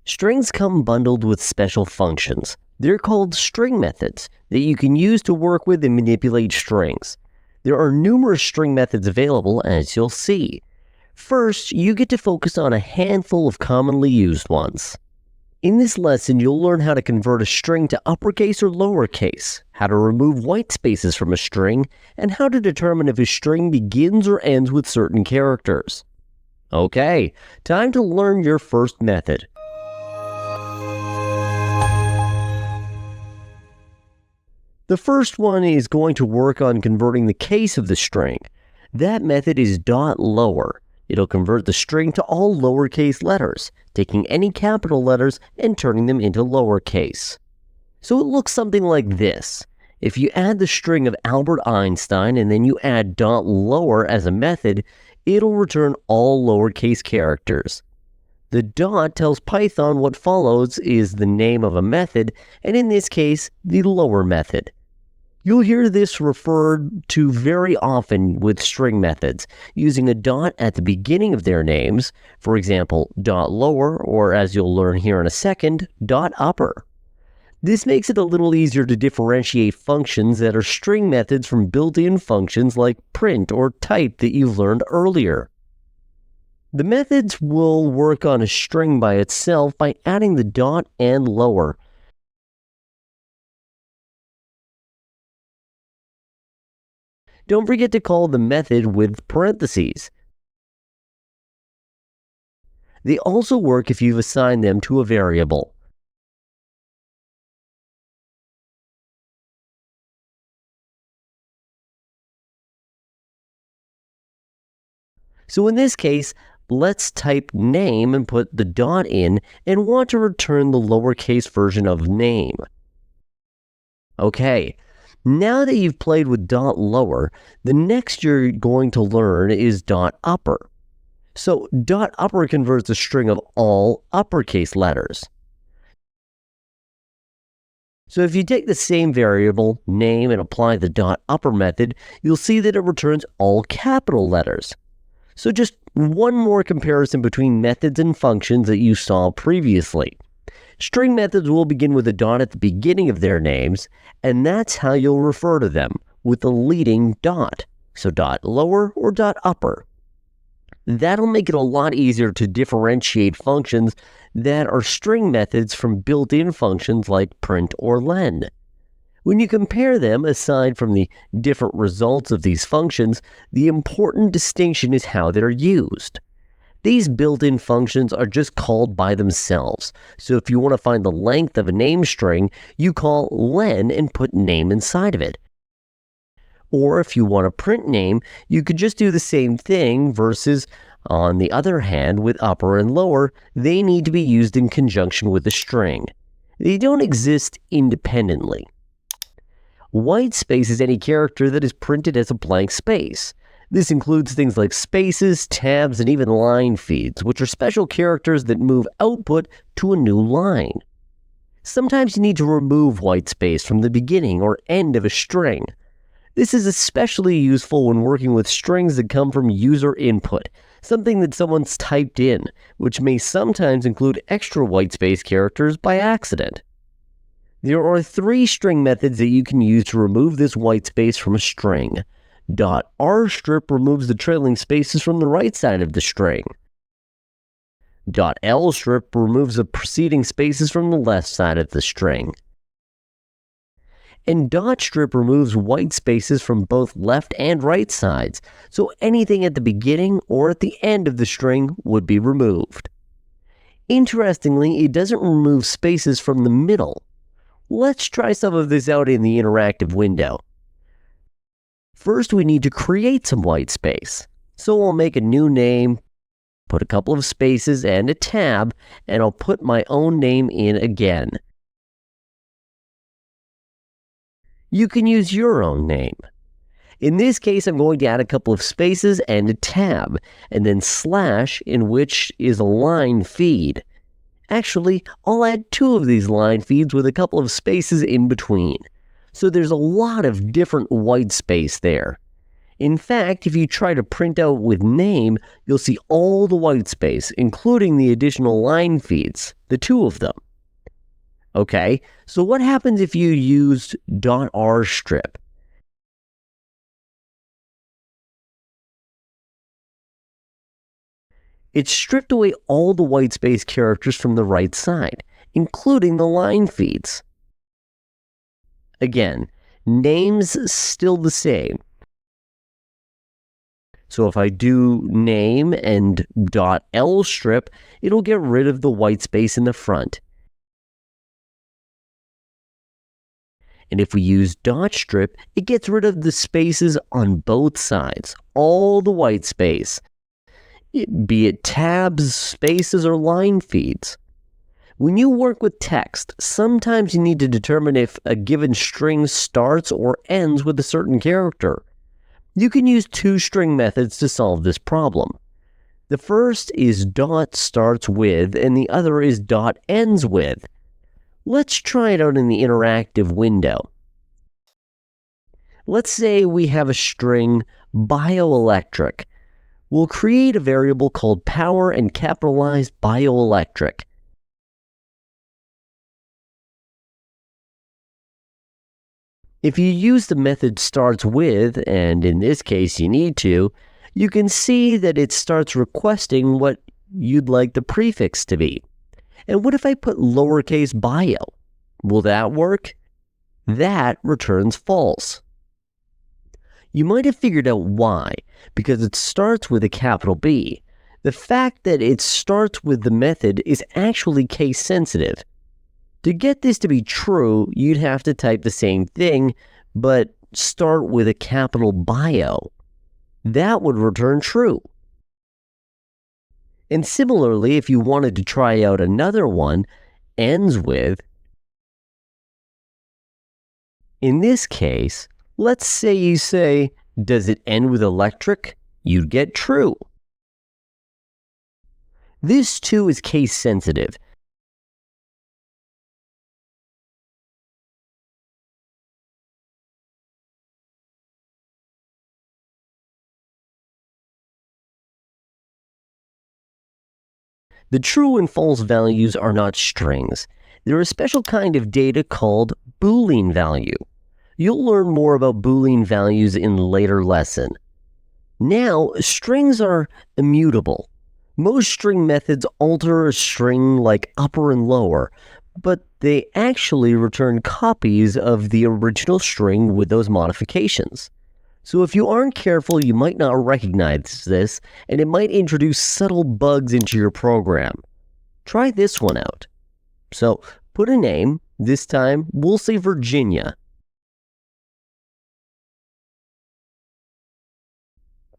Strings come bundled with special functions. They're called string methods that you can use to work with and manipulate strings. There are numerous string methods available, as you'll see. First, you get to focus on a handful of commonly used ones. In this lesson, you'll learn how to convert a string to uppercase or lowercase, how to remove white spaces from a string, and how to determine if a string begins or ends with certain characters. Okay, time to learn your first method. The first one is going to work on converting the case of the string. That method is .lower. It'll convert the string to all lowercase letters, taking any capital letters and turning them into lowercase. So it looks something like this. If you add the string of Albert Einstein and then you add .lower as a method, it'll return all lowercase characters. The dot tells Python what follows is the name of a method, and in this case, the lower method. You'll hear this referred to very often with string methods, using a dot at the beginning of their names, for example, .lower, or as you'll learn here in a second, .upper. This makes it a little easier to differentiate functions that are string methods from built-in functions like print or type that you've learned earlier. The methods will work on a string by itself by adding the dot and lower. Don't forget to call the method with parentheses. They also work if you've assigned them to a variable. So in this case, let's type name and put the dot in and want to return the lowercase version of name. Okay. Now that you've played with .lower, the next you're going to learn is .upper. So .upper converts a string of all uppercase letters. So if you take the same variable, name, and apply the .upper method, you'll see that it returns all capital letters. So just one more comparison between methods and functions that you saw previously. String methods will begin with a dot at the beginning of their names, and that's how you'll refer to them, with the leading dot. So .lower or .upper. That'll make it a lot easier to differentiate functions that are string methods from built-in functions like print or len. When you compare them, aside from the different results of these functions, the important distinction is how they're used. These built-in functions are just called by themselves. So if you want to find the length of a name string, you call len and put name inside of it. Or if you want to print name, you could just do the same thing versus, on the other hand, with upper and lower, they need to be used in conjunction with the string. They don't exist independently. Whitespace is any character that is printed as a blank space. This includes things like spaces, tabs, and even line feeds, which are special characters that move output to a new line. Sometimes you need to remove whitespace from the beginning or end of a string. This is especially useful when working with strings that come from user input, something that someone's typed in, which may sometimes include extra whitespace characters by accident. There are 3 string methods that you can use to remove this whitespace from a string. .rstrip removes the trailing spaces from the right side of the string. .lstrip removes the preceding spaces from the left side of the string. And .strip removes white spaces from both left and right sides, so anything at the beginning or at the end of the string would be removed. Interestingly, it doesn't remove spaces from the middle. Let's try some of this out in the interactive window. First, we need to create some white space. So I'll make a new name, put a couple of spaces and a tab, and I'll put my own name in again. You can use your own name. In this case, I'm going to add a couple of spaces and a tab, and then slash, in which is a line feed. Actually, I'll add 2 of these line feeds with a couple of spaces in between. So there's a lot of different white space there. In fact, if you try to print out with name, you'll see all the white space, including the additional line feeds. the two of them. Okay, so what happens if you used .rstrip? It stripped away all the whitespace characters from the right side, including the line feeds. Again, name's still the same. So if I do name and .lstrip, it'll get rid of the whitespace in the front. And if we use .strip, it gets rid of the spaces on both sides, all the white space, be it tabs, spaces, or line feeds. When you work with text, sometimes you need to determine if a given string starts or ends with a certain character. You can use two string methods to solve this problem. The first is .starts with and the other is .ends with. Let's try it out in the interactive window. Let's say we have a string bioelectric. We'll create a variable called power and capitalize bioelectric. If you use the method starts with, and in this case you need to, you can see that it starts requesting what you'd like the prefix to be. And what if I put lowercase bio? Will that work? That returns false. You might have figured out why, because it starts with a capital B. The fact that it starts with the method is actually case sensitive. To get this to be true, you'd have to type the same thing, but start with a capital bio. That would return true. And similarly, if you wanted to try out another one, ends with, in this case, let's say you say, does it end with electric? You'd get true. This too is case sensitive. The true and false values are not strings. They're a special kind of data called Boolean value. You'll learn more about Boolean values in a later lesson. Now, strings are immutable. Most string methods alter a string like upper and lower, but they actually return copies of the original string with those modifications. So if you aren't careful, you might not recognize this, and it might introduce subtle bugs into your program. Try this one out. So put a name. This time, we'll say Virginia.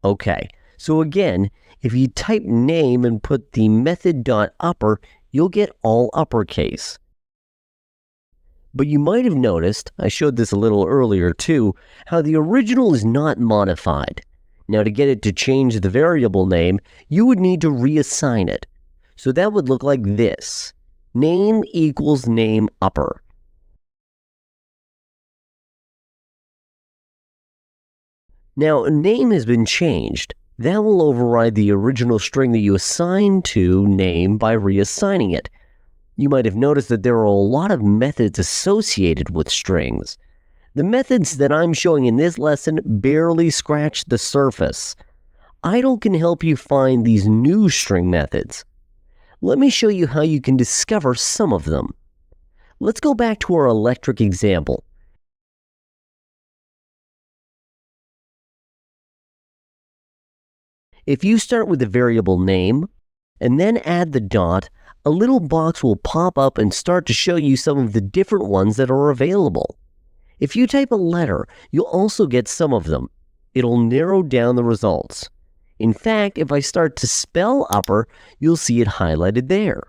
Okay, so again, if you type name and put the method.upper, you'll get all uppercase. But you might have noticed, I showed this a little earlier too, how the original is not modified. Now to get it to change the variable name, you would need to reassign it. So that would look like this. Name equals name upper. Now, name has been changed. That will override the original string that you assigned to name by reassigning it. You might have noticed that there are a lot of methods associated with strings. The methods that I'm showing in this lesson barely scratch the surface. Idle can help you find these new string methods. Let me show you how you can discover some of them. Let's go back to our electric example. If you start with the variable name, and then add the dot, a little box will pop up and start to show you some of the different ones that are available. If you type a letter, you'll also get some of them. It'll narrow down the results. In fact, if I start to spell upper, you'll see it highlighted there.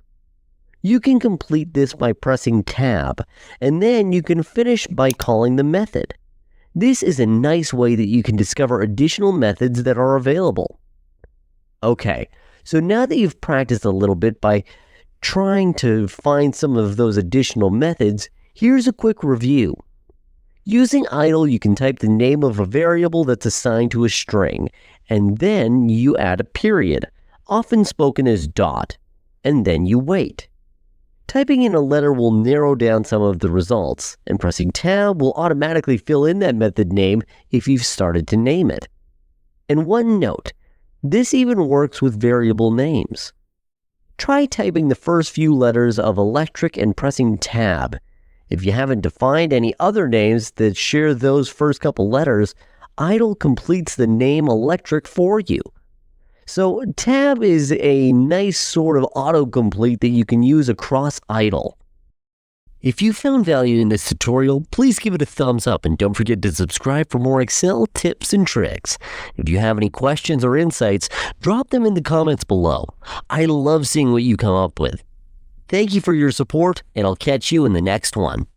You can complete this by pressing Tab, and then you can finish by calling the method. This is a nice way that you can discover additional methods that are available. Okay, so now that you've practiced a little bit by trying to find some of those additional methods, here's a quick review. Using idle, you can type the name of a variable that's assigned to a string, and then you add a period, often spoken as dot, and then you wait. Typing in a letter will narrow down some of the results, and pressing Tab will automatically fill in that method name if you've started to name it. And one note, this even works with variable names. Try typing the first few letters of electric and pressing Tab. If you haven't defined any other names that share those first couple letters, idle completes the name electric for you. So Tab is a nice sort of autocomplete that you can use across idle. If you found value in this tutorial, please give it a thumbs up and don't forget to subscribe for more Excel tips and tricks. If you have any questions or insights, drop them in the comments below. I love seeing what you come up with. Thank you for your support, and I'll catch you in the next one.